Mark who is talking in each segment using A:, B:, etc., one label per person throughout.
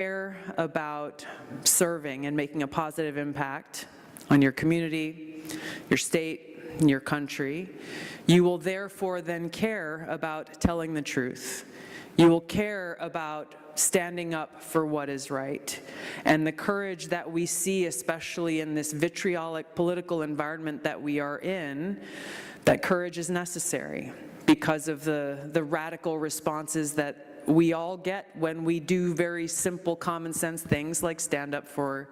A: care about serving and making a positive impact on your community, your state, and your country, you will therefore then care about telling the truth. You will care about standing up for what is right. And the courage that we see, especially in this vitriolic political environment that we are in, that courage is necessary because of the radical responses that we all get when we do very simple common sense things like stand up for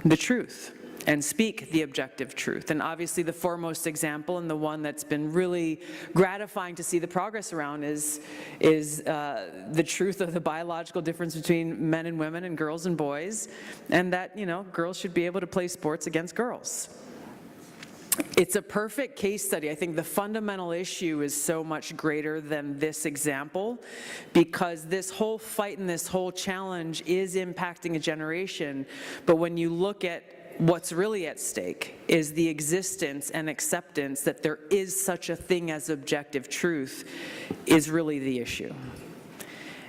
A: the truth and speak the objective truth. And obviously the foremost example, and the one that's been really gratifying to see the progress around, is the truth of the biological difference between men and women and girls and boys, and that, you know, girls should be able to play sports against girls. It's a perfect case study. I think the fundamental issue is so much greater than this example, because this whole fight and this whole challenge is impacting a generation. But when you look at what's really at stake is the existence and acceptance that there is such a thing as objective truth is really the issue.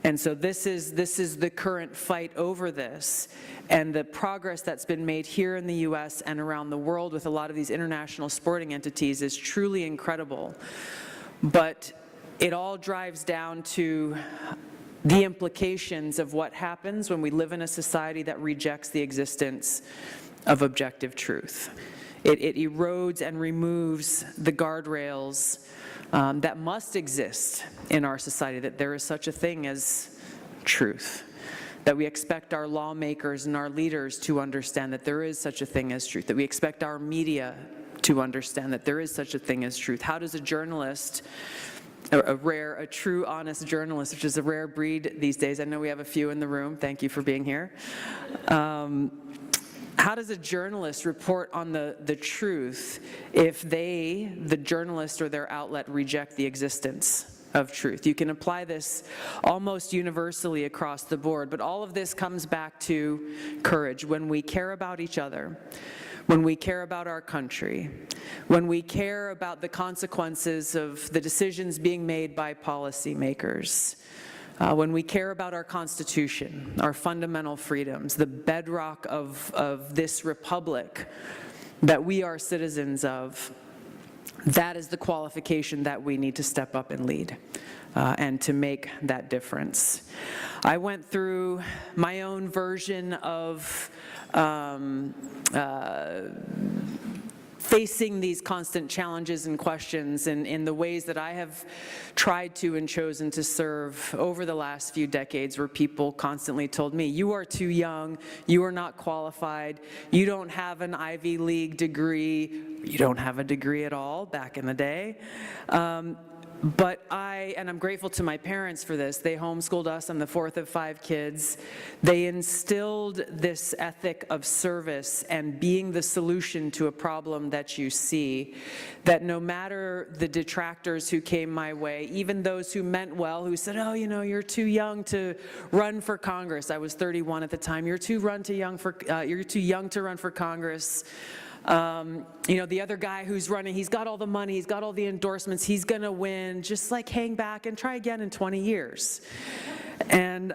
A: And so this is the current fight over this, and the progress that's been made here in the US and around the world with a lot of these international sporting entities is truly incredible. But it all drives down to the implications of what happens when we live in a society that rejects the existence of objective truth. It erodes and removes the guardrails that must exist in our society, that there is such a thing as truth, that we expect our lawmakers and our leaders to understand that there is such a thing as truth, that we expect our media to understand that there is such a thing as truth. How does a journalist, a true, honest journalist, which is a rare breed these days, I know we have a few in the room, thank you for being here, how does a journalist report on the truth if they, the journalist or their outlet, reject the existence of truth? You can apply this almost universally across the board, but all of this comes back to courage. When we care about each other, when we care about our country, when we care about the consequences of the decisions being made by policymakers, when we care about our Constitution, our fundamental freedoms, the bedrock of this republic that we are citizens of, that is the qualification that we need to step up and lead and to make that difference. I went through my own version of facing these constant challenges and questions in the ways that I have tried to and chosen to serve over the last few decades, where people constantly told me, you are too young, you are not qualified, you don't have an Ivy League degree, you don't have a degree at all back in the day. But I'm grateful to my parents for this. They homeschooled us. I'm the fourth of 5 kids. They instilled this ethic of service and being the solution to a problem that you see, that no matter the detractors who came my way, even those who meant well, who said, oh, you know, you're too young to run for Congress. I was 31 at the time. You're too young to run for Congress. You know, the other guy who's running, he's got all the money, he's got all the endorsements, he's gonna win, just like hang back and try again in 20 years. And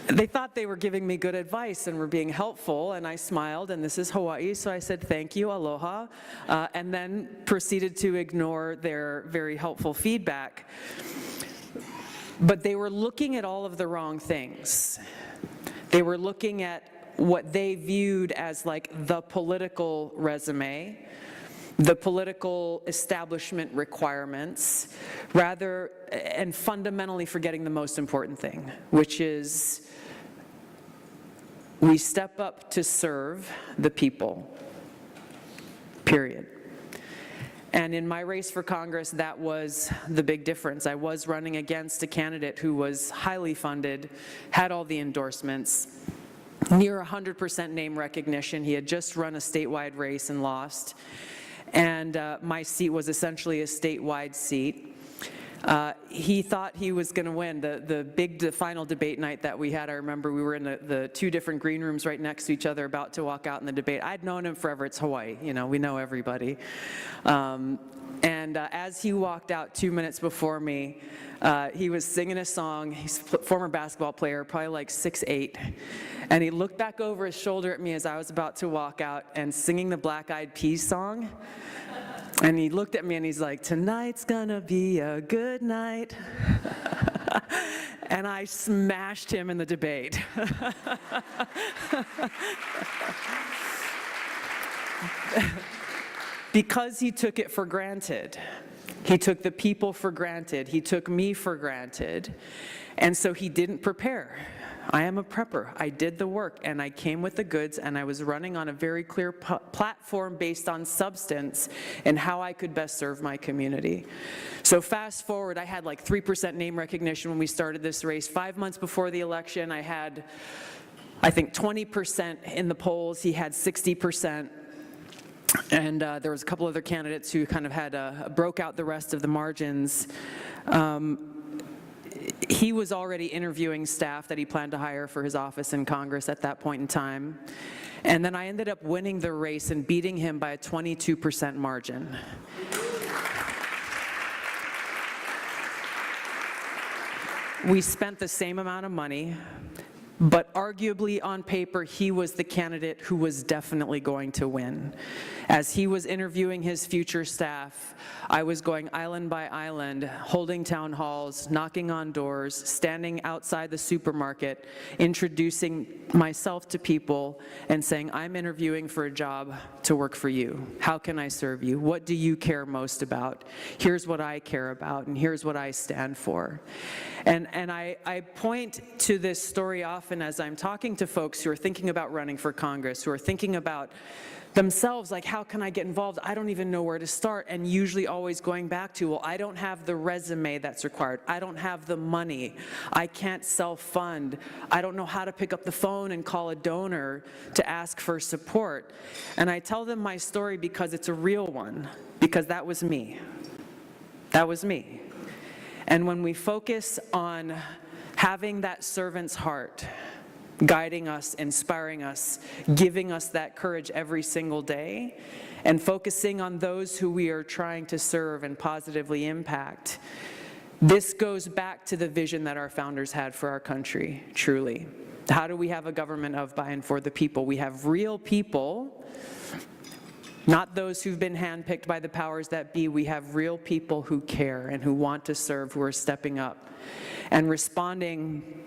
A: they thought they were giving me good advice and were being helpful, and I smiled, and this is Hawaii, so I said thank you, aloha, and then proceeded to ignore their very helpful feedback. But they were looking at all of the wrong things. They were looking at what they viewed as like the political resume, the political establishment requirements, rather, and fundamentally forgetting the most important thing, which is we step up to serve the people, period. And in my race for Congress, that was the big difference. I was running against a candidate who was highly funded, had all the endorsements, near 100% name recognition. He had just run a statewide race and lost. And my seat was essentially a statewide seat. he thought he was going to win. The final debate night that we had, I remember we were in the two different green rooms right next to each other about to walk out in the debate. I'd known him forever. It's Hawaii, we know everybody. And as he walked out 2 minutes before me, he was singing a song. He's a former basketball player, probably like 6'8". And he looked back over his shoulder at me as I was about to walk out and singing the Black Eyed Peas song. And he looked at me and he's like, "Tonight's gonna be a good night." And I smashed him in the debate. Because he took it for granted. He took the people for granted. He took me for granted. And so he didn't prepare. I am a prepper. I did the work, and I came with the goods, and I was running on a very clear platform based on substance and how I could best serve my community. So fast forward, I had like 3% name recognition when we started this race. 5 months before the election, I had, I think, 20% in the polls. He had 60%. And there was a couple other candidates who kind of had broke out the rest of the margins. He was already interviewing staff that he planned to hire for his office in Congress at that point in time. And then I ended up winning the race and beating him by a 22% margin. We spent the same amount of money, but arguably on paper, he was the candidate who was definitely going to win. As he was interviewing his future staff, I was going island by island, holding town halls, knocking on doors, standing outside the supermarket, introducing myself to people and saying, "I'm interviewing for a job to work for you. How can I serve you? What do you care most about? Here's what I care about, and here's what I stand for." And I point to this story often as I'm talking to folks who are thinking about running for Congress, who are thinking about themselves, like, how can I get involved? I don't even know where to start, and usually always going back to, well, I don't have the resume that's required. I don't have the money. I can't self-fund. I don't know how to pick up the phone and call a donor to ask for support. And I tell them my story because it's a real one, because that was me. That was me. And when we focus on having that servant's heart, guiding us, inspiring us, giving us that courage every single day, and focusing on those who we are trying to serve and positively impact, this goes back to the vision that our founders had for our country, truly. How do we have a government of, by, and for the people? We have real people, not those who've been handpicked by the powers that be. We have real people who care and who want to serve, who are stepping up and responding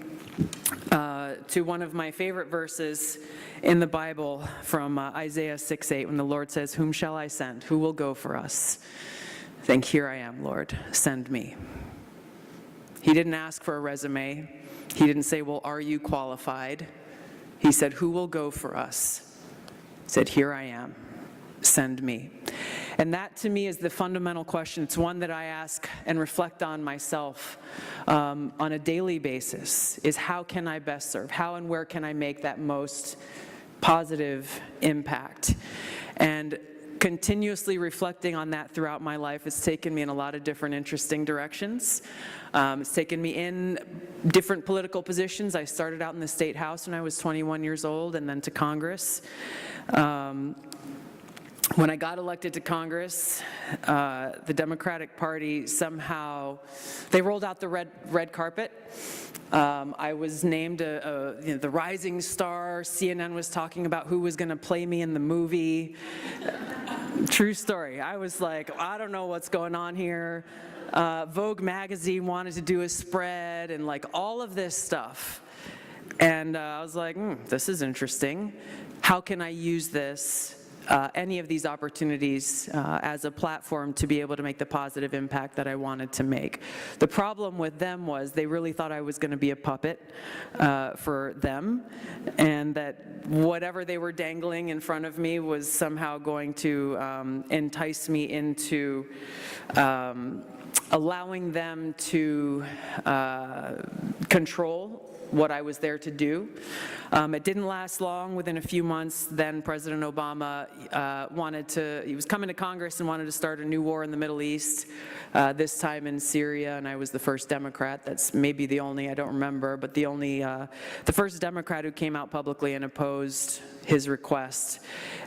A: to one of my favorite verses in the Bible from Isaiah 6:8, when the Lord says, "Whom shall I send? Who will go for us?" Think, "Here I am, Lord, send me." He didn't ask for a resume. He didn't say, "Well, are you qualified?" He said, "Who will go for us?" He said, "Here I am, send me." And that, to me, is the fundamental question. It's one that I ask and reflect on myself on a daily basis, is how can I best serve? How and where can I make that most positive impact? And continuously reflecting on that throughout my life has taken me in a lot of different interesting directions. It's taken me in different political positions. I started out in the State House when I was 21 years old, and then to Congress. When I got elected to Congress, the Democratic Party somehow, they rolled out the red carpet. I was named the rising star. CNN was talking about who was going to play me in the movie. True story. I was like, I don't know what's going on here. Vogue magazine wanted to do a spread and like all of this stuff. And I was like, this is interesting. How can I use this? Any of these opportunities as a platform to be able to make the positive impact that I wanted to make. The problem with them was they really thought I was going to be a puppet for them, and that whatever they were dangling in front of me was somehow going to entice me into allowing them to control what I was there to do. It didn't last long. Within a few months, then President Obama he was coming to Congress and wanted to start a new war in the Middle East, this time in Syria, and I was the first Democrat, that's maybe the only, I don't remember, but the first Democrat who came out publicly and opposed his request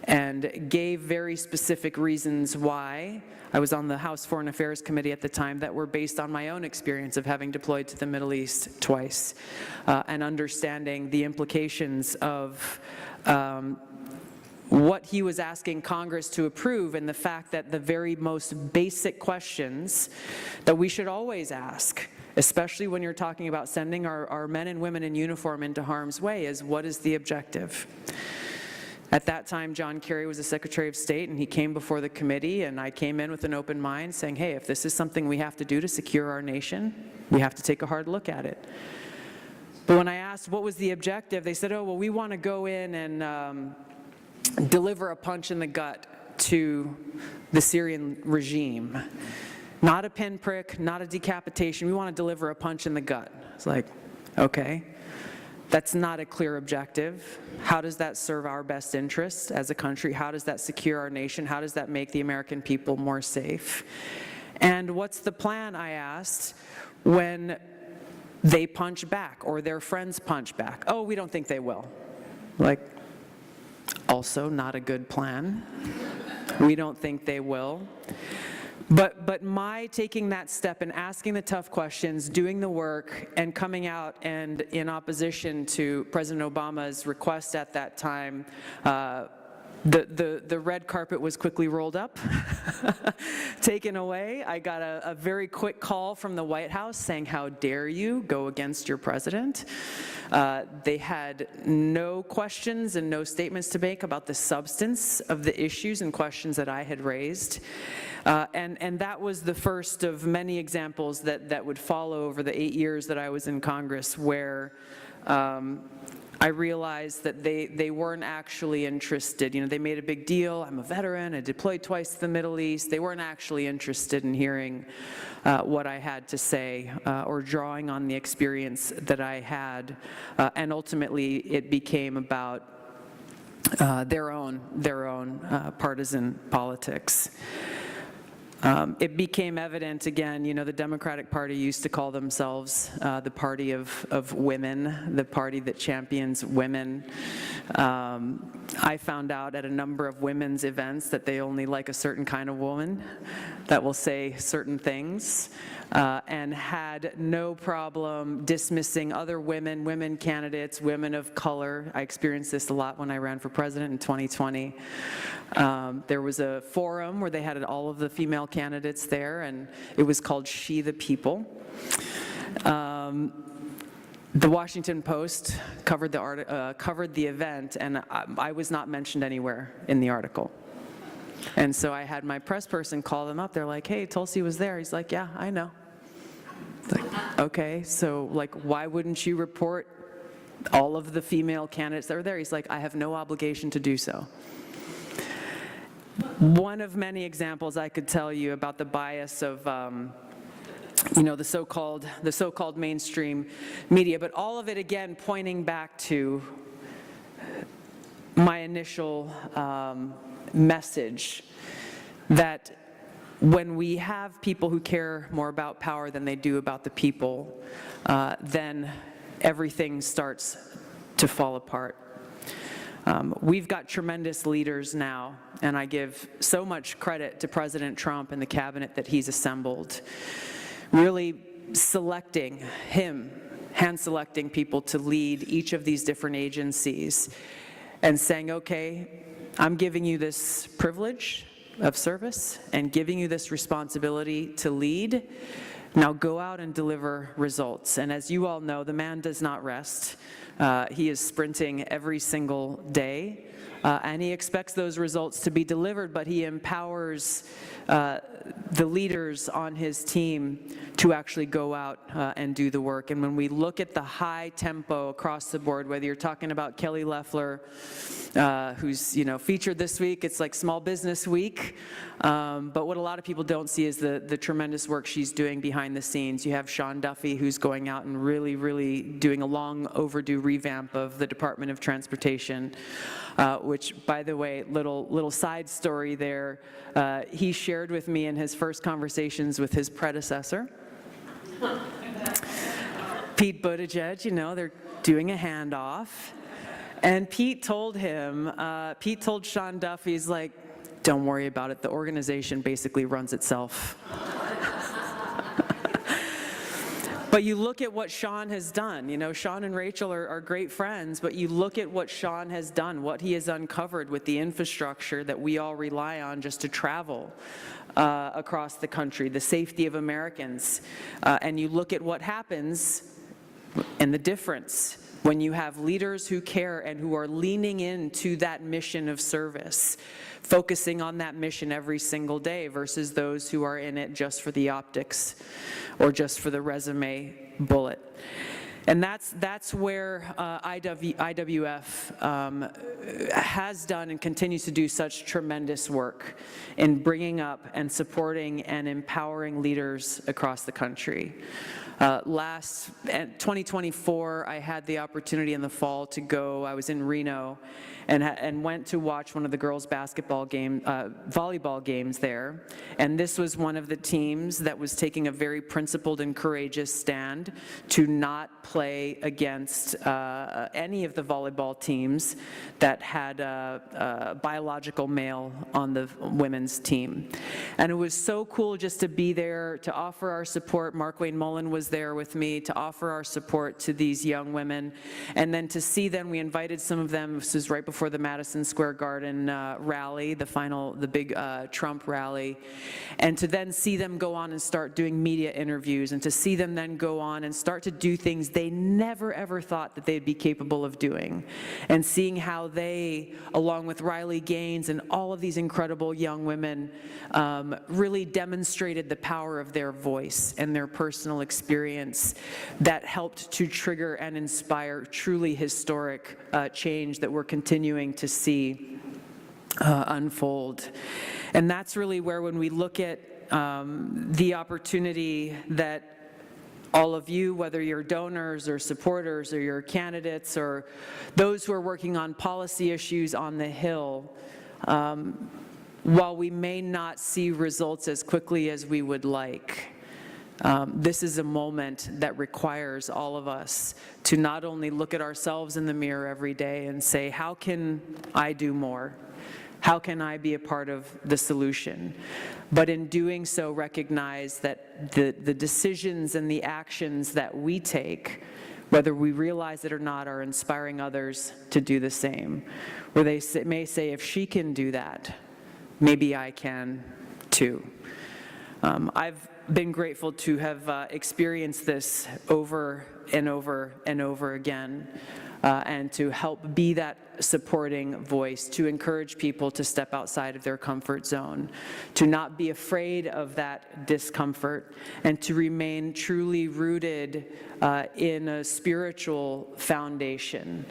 A: and gave very specific reasons why. I was on the House Foreign Affairs Committee at the time that were based on my own experience of having deployed to the Middle East twice and understanding the implications of what he was asking Congress to approve, and the fact that the very most basic questions that we should always ask, especially when you're talking about sending our men and women in uniform into harm's way, is what is the objective? At that time, John Kerry was the Secretary of State, and he came before the committee, and I came in with an open mind saying, hey, if this is something we have to do to secure our nation, we have to take a hard look at it. But when I asked what was the objective, they said, oh, well, we want to go in and deliver a punch in the gut to the Syrian regime. Not a pinprick, not a decapitation, we want to deliver a punch in the gut. It's like, okay. That's not a clear objective. How does that serve our best interests as a country? How does that secure our nation? How does that make the American people more safe? And what's the plan, I asked, when they punch back or their friends punch back? Oh, we don't think they will. Like, also not a good plan. We don't think they will. But my taking that step and asking the tough questions, doing the work, and coming out and in opposition to President Obama's request at that time, the red carpet was quickly rolled up, taken away. I got a very quick call from the White House saying, how dare you go against your president? They had no questions and no statements to make about the substance of the issues and questions that I had raised. And that was the first of many examples that would follow over the 8 years that I was in Congress, where I realized that they weren't actually interested. You know, they made a big deal. I'm a veteran. I deployed twice to the Middle East. They weren't actually interested in hearing what I had to say or drawing on the experience that I had. And ultimately, it became about their own partisan politics. It became evident again, you know, the Democratic Party used to call themselves the party of women, the party that champions women. I found out at a number of women's events that they only like a certain kind of woman that will say certain things, and had no problem dismissing other women candidates, women of color. I experienced this a lot when I ran for president in 2020. There was a forum where they had all of the female candidates there, and it was called She the People. The Washington Post covered the event, and I was not mentioned anywhere in the article. And so I had my press person call them up. They're like, hey, Tulsi was there. He's like, yeah, I know. It's like, okay, so like, why wouldn't you report all of the female candidates that were there? He's like, I have no obligation to do so. One of many examples I could tell you about the bias of you know, the so-called mainstream media, but all of it again pointing back to my initial message that when we have people who care more about power than they do about the people, then everything starts to fall apart. We've got tremendous leaders now, and I give so much credit to President Trump and the cabinet that he's assembled, really hand-selecting people to lead each of these different agencies and saying, okay, I'm giving you this privilege of service and giving you this responsibility to lead. Now go out and deliver results. And as you all know, the man does not rest. He is sprinting every single day, and he expects those results to be delivered, but he empowers the leaders on his team to actually go out and do the work. And when we look at the high tempo across the board, whether you're talking about Kelly Loeffler, who's featured this week, it's like Small Business Week, but what a lot of people don't see is the tremendous work she's doing behind the scenes. You have Sean Duffy, who's going out and really doing a long overdue revamp of the Department of Transportation, which, by the way, little side story there, he shared with me in his first conversations with his predecessor, Pete Buttigieg. They're doing a handoff, and Pete told Sean Duffy, he's like, don't worry about it, the organization basically runs itself. But you look at what Sean has done. Sean and Rachel are great friends, but you look at what Sean has done, what he has uncovered with the infrastructure that we all rely on just to travel across the country, the safety of Americans. And you look at what happens and the difference when you have leaders who care and who are leaning into that mission of service, focusing on that mission every single day versus those who are in it just for the optics or just for the resume bullet. And that's where IWF has done and continues to do such tremendous work in bringing up and supporting and empowering leaders across the country. Last 2024, I had the opportunity in the fall to go. I was in Reno and went to watch one of the girls' volleyball games there. And this was one of the teams that was taking a very principled and courageous stand to not play against any of the volleyball teams that had a biological male on the women's team. And it was so cool just to be there, to offer our support. Mark Wayne Mullen was there with me to offer our support to these young women. And then to see them, we invited some of them, this was right before the Madison Square Garden rally, the big Trump rally, and to then see them go on and start doing media interviews, and to see them then go on and start to do things they never ever thought that they'd be capable of doing, and seeing how they, along with Riley Gaines and all of these incredible young women, really demonstrated the power of their voice and their personal experience that helped to trigger and inspire truly historic change that we're continuing to see unfold. And that's really where, when we look at the opportunity that all of you, whether you're donors or supporters or you're candidates or those who are working on policy issues on the Hill, while we may not see results as quickly as we would like, this is a moment that requires all of us to not only look at ourselves in the mirror every day and say, how can I do more? How can I be a part of the solution? But in doing so, recognize that the decisions and the actions that we take, whether we realize it or not, are inspiring others to do the same. Where they may say, if she can do that, maybe I can too. I've been grateful to have experienced this over and over and over again, and to help be that supporting voice, to encourage people to step outside of their comfort zone, to not be afraid of that discomfort, and to remain truly rooted in a spiritual foundation,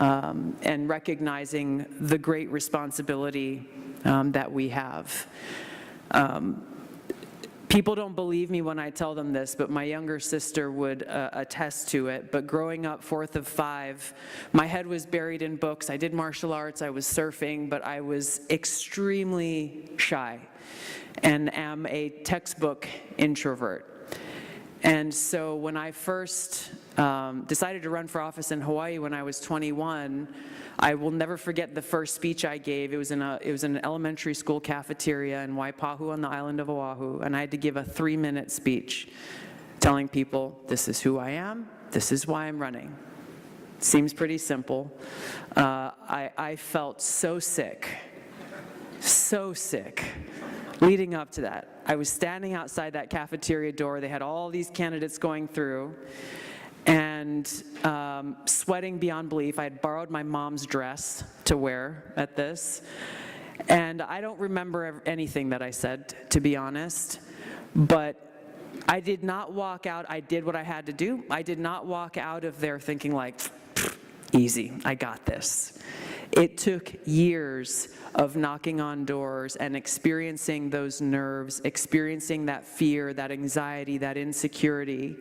A: and recognizing the great responsibility that we have. People don't believe me when I tell them this, but my younger sister would attest to it. But growing up, fourth of five, my head was buried in books. I did martial arts, I was surfing, but I was extremely shy and am a textbook introvert. And so when I first decided to run for office in Hawaii when I was 21, I will never forget the first speech I gave. It was in an elementary school cafeteria in Waipahu on the island of Oahu, and I had to give a 3-minute speech telling people, this is who I am, this is why I'm running. Seems pretty simple. I felt so sick leading up to that. I was standing outside that cafeteria door. They had all these candidates going through, and sweating beyond belief. I had borrowed my mom's dress to wear at this, And I don't remember anything that I said, to be honest, but I did not walk out. I did what I had to do. I did not walk out of there thinking like, easy, I got this. It took years of knocking on doors and experiencing those nerves, experiencing that fear, that anxiety, that insecurity,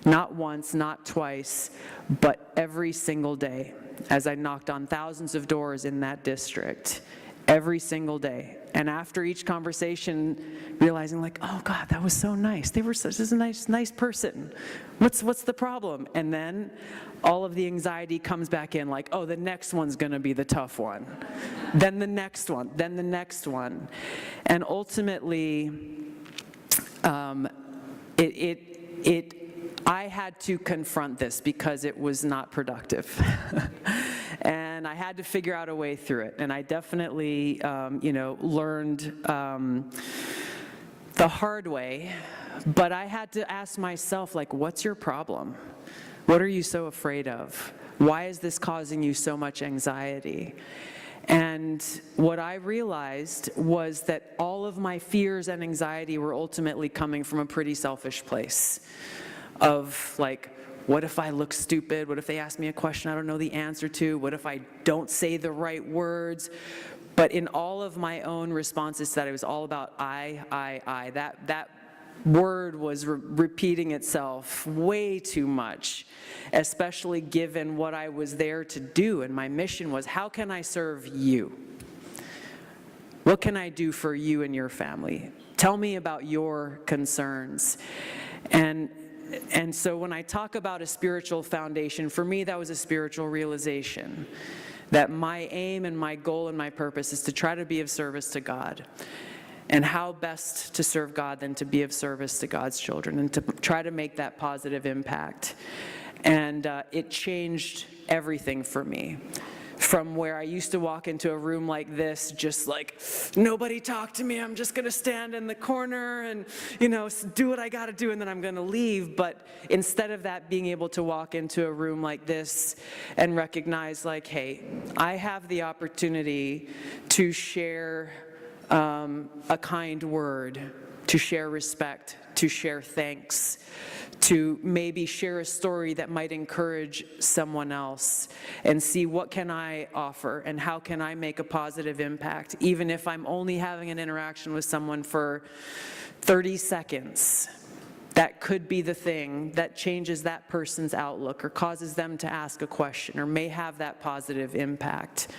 A: not once, not twice, but every single day as I knocked on thousands of doors in that district, every single day. And after each conversation, realizing like, oh God, that was so nice. They were such a nice person. What's the problem? And then all of the anxiety comes back in like, oh, the next one's gonna be the tough one. Then the next one, then the next one. And ultimately, I had to confront this because it was not productive. And I had to figure out a way through it. And I definitely, learned the hard way. But I had to ask myself, like, what's your problem? What are you so afraid of? Why is this causing you so much anxiety? And what I realized was that all of my fears and anxiety were ultimately coming from a pretty selfish place of like, what if I look stupid? What if they ask me a question I don't know the answer to? What if I don't say the right words? But in all of my own responses to that, it was all about I. That word was repeating itself way too much, especially given what I was there to do. And my mission was, how can I serve you? What can I do for you and your family? Tell me about your concerns. And so when I talk about a spiritual foundation, for me that was a spiritual realization that my aim and my goal and my purpose is to try to be of service to God. And how best to serve God than to be of service to God's children and to try to make that positive impact. And it changed everything for me. From where I used to walk into a room like this, just like, nobody talk to me, I'm just gonna stand in the corner and, do what I gotta do and then I'm gonna leave. But instead of that, being able to walk into a room like this and recognize like, hey, I have the opportunity to share a kind word, to share respect, to share thanks, to maybe share a story that might encourage someone else and see what can I offer and how can I make a positive impact, even if I'm only having an interaction with someone for 30 seconds. That could be the thing that changes that person's outlook or causes them to ask a question or may have that positive impact.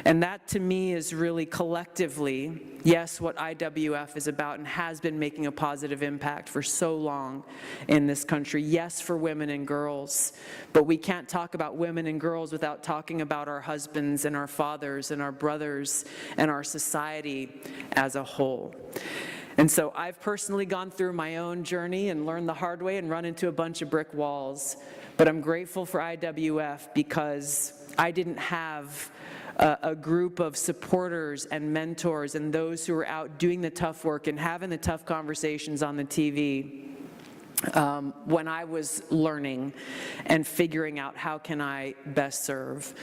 A: And that to me is really collectively, yes, what IWF is about and has been making a positive impact for so long in this country. Yes, for women and girls, but we can't talk about women and girls without talking about our husbands and our fathers and our brothers and our society as a whole. And so I've personally gone through my own journey and learned the hard way and run into a bunch of brick walls. But I'm grateful for IWF because I didn't have a group of supporters and mentors and those who were out doing the tough work and having the tough conversations on the TV when I was learning and figuring out how can I best serve.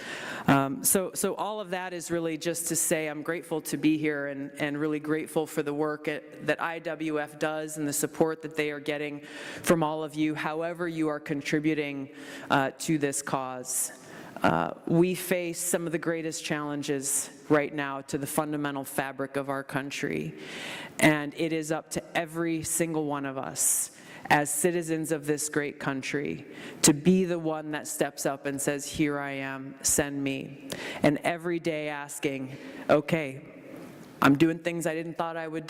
A: So all of that is really just to say I'm grateful to be here and really grateful for the work that IWF does and the support that they are getting from all of you, however you are contributing to this cause. We face some of the greatest challenges right now to the fundamental fabric of our country, and it is up to every single one of us as citizens of this great country to be the one that steps up and says, here I am, send me. And every day asking, okay, I'm doing things I didn't thought I would